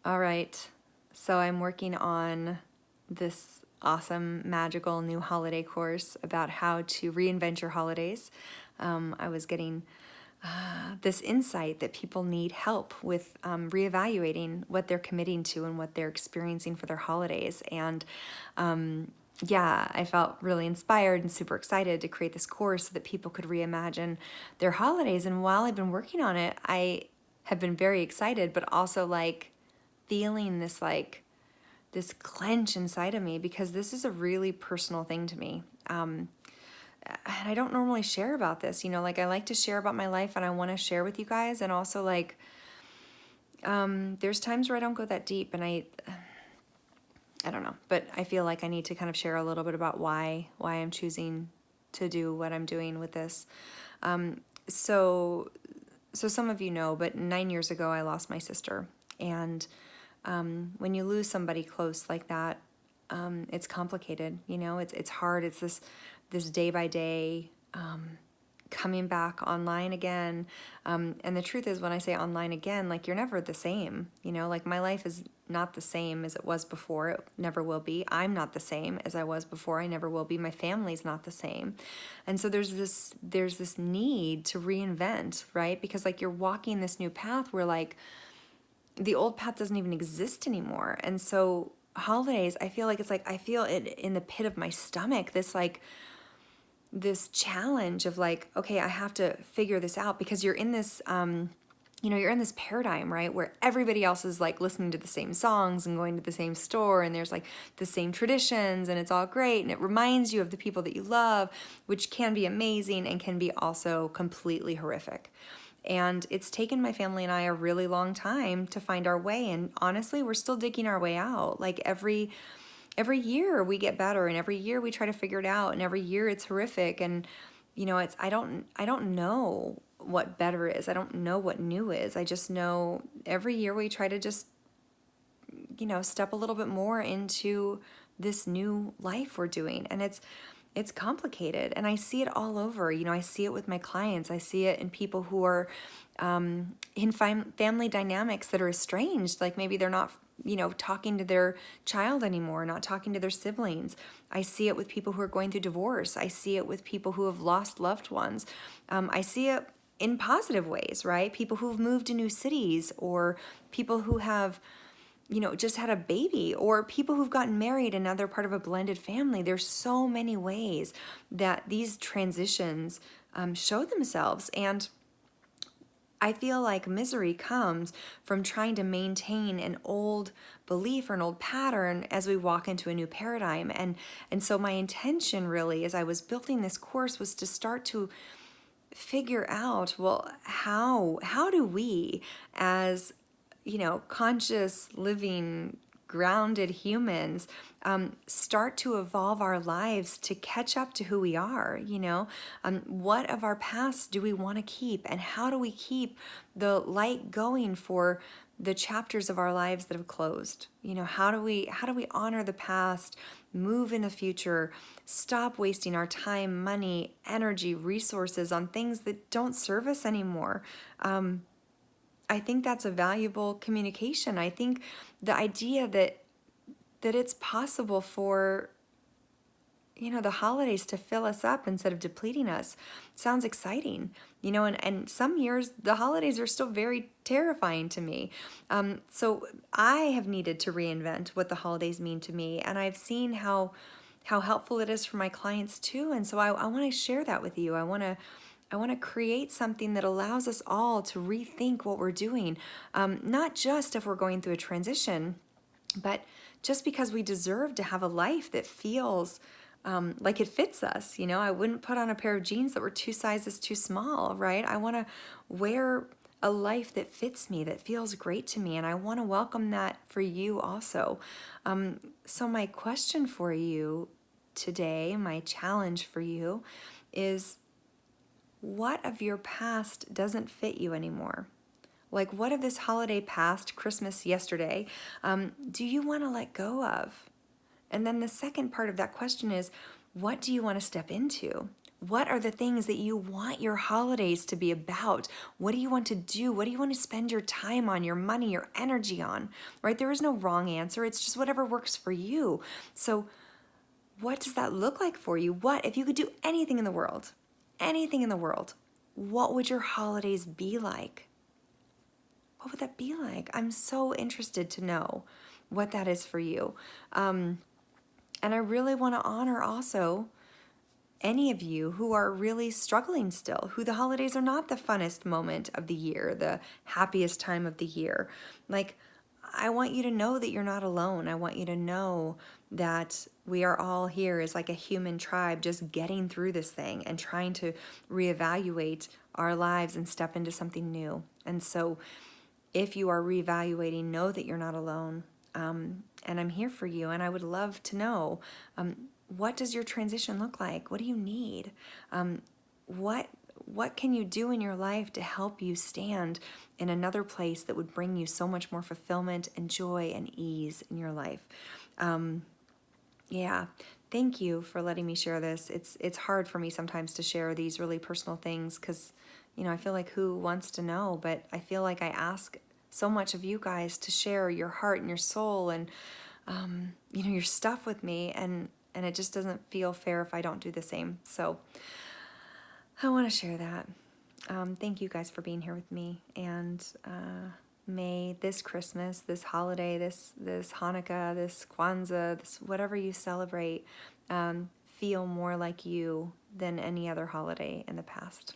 All right, so I'm working on this awesome, magical new holiday course about how to reinvent your holidays. I was getting this insight that people need help with reevaluating what they're committing to and what they're experiencing for their holidays. And yeah, I felt really inspired and super excited to create this course so that people could reimagine their holidays. And while I've been working on it, I have been very excited, but also like feeling this clench inside of me because this is a really personal thing to me. And I don't normally share about this, like I like to share about my life and I want to share with you guys. And also there's times where I don't go that deep and I don't know, but I feel like I need to kind of share a little bit about why I'm choosing to do what I'm doing with this. So some of you know, but 9 years ago I lost my sister. And when you lose somebody close like that, it's complicated. It's hard. It's this day by day coming back online again. And the truth is, when I say online again, like you're never the same. Like my life is not the same as it was before. It never will be. I'm not the same as I was before. I never will be. My family's not the same. And so there's this need to reinvent, right? Because like you're walking this new path where like the old path doesn't even exist anymore. And so holidays, I feel like it's like I feel it in the pit of my stomach, this challenge of like, okay, I have to figure this out, because you're in this you're in this paradigm, right, where everybody else is like listening to the same songs and going to the same store, and there's like the same traditions, and it's all great, and it reminds you of the people that you love, which can be amazing and can be also completely horrific. And it's taken my family and I a really long time to find our way. And honestly, we're still digging our way out. Like every year we get better, and every year we try to figure it out, and every year it's horrific. And it's I don't know what better is. I don't know what new is. I just know every year we try to just step a little bit more into this new life we're doing. And it's complicated, and I see it all over. I see it with my clients. I see it in people who are in family dynamics that are estranged. Like maybe they're not, talking to their child anymore, not talking to their siblings. I see it with people who are going through divorce. I see it with people who have lost loved ones. I see it in positive ways, right? People who've moved to new cities, or people who have just had a baby, or people who've gotten married and now they're part of a blended family. There's so many ways that these transitions show themselves. And I feel like misery comes from trying to maintain an old belief or an old pattern as we walk into a new paradigm. And so my intention really, as I was building this course, was to start to figure out, well, how do we, as conscious, living, grounded humans, start to evolve our lives to catch up to who we are. What of our past do we want to keep, and how do we keep the light going for the chapters of our lives that have closed? How do we honor the past, move in the future, stop wasting our time, money, energy, resources on things that don't serve us anymore? I think that's a valuable communication. I think the idea that it's possible for the holidays to fill us up instead of depleting us sounds exciting. And some years the holidays are still very terrifying to me. So I have needed to reinvent what the holidays mean to me, and I've seen how helpful it is for my clients too. And so I want to share that with you. I want to create something that allows us all to rethink what we're doing, not just if we're going through a transition, but just because we deserve to have a life that feels like it fits us. I wouldn't put on a pair of jeans that were 2 sizes too small, right? I want to wear a life that fits me, that feels great to me, and I want to welcome that for you also. So my question for you today, my challenge for you is, what of your past doesn't fit you anymore? Like, what of this holiday past, Christmas yesterday, do you want to let go of? And then the second part of that question is, what do you want to step into? What are the things that you want your holidays to be about? What do you want to do? What do you want to spend your time on, your money, your energy on, right? There is no wrong answer. It's just whatever works for you. So what does that look like for you? What, if you could do anything in the world, what would your holidays be like? What would that be like? I'm so interested to know what that is for you. And I really want to honor also any of you who are really struggling still, who the holidays are not the funnest moment of the year, the happiest time of the year. Like, I want you to know that you're not alone. I want you to know that we are all here as like a human tribe just getting through this thing and trying to reevaluate our lives and step into something new. And so if you are reevaluating, know that you're not alone. And I'm here for you. And I would love to know, what does your transition look like? What do you need? What can you do in your life to help you stand in another place that would bring you so much more fulfillment and joy and ease in your life? Yeah, thank you for letting me share this. It's hard for me sometimes to share these really personal things because, I feel like who wants to know? But I feel like I ask so much of you guys to share your heart and your soul and, your stuff with me, and it just doesn't feel fair if I don't do the same. So I want to share that. Thank you guys for being here with me, and may this Christmas, this holiday, this Hanukkah, this Kwanzaa, this whatever you celebrate, feel more like you than any other holiday in the past.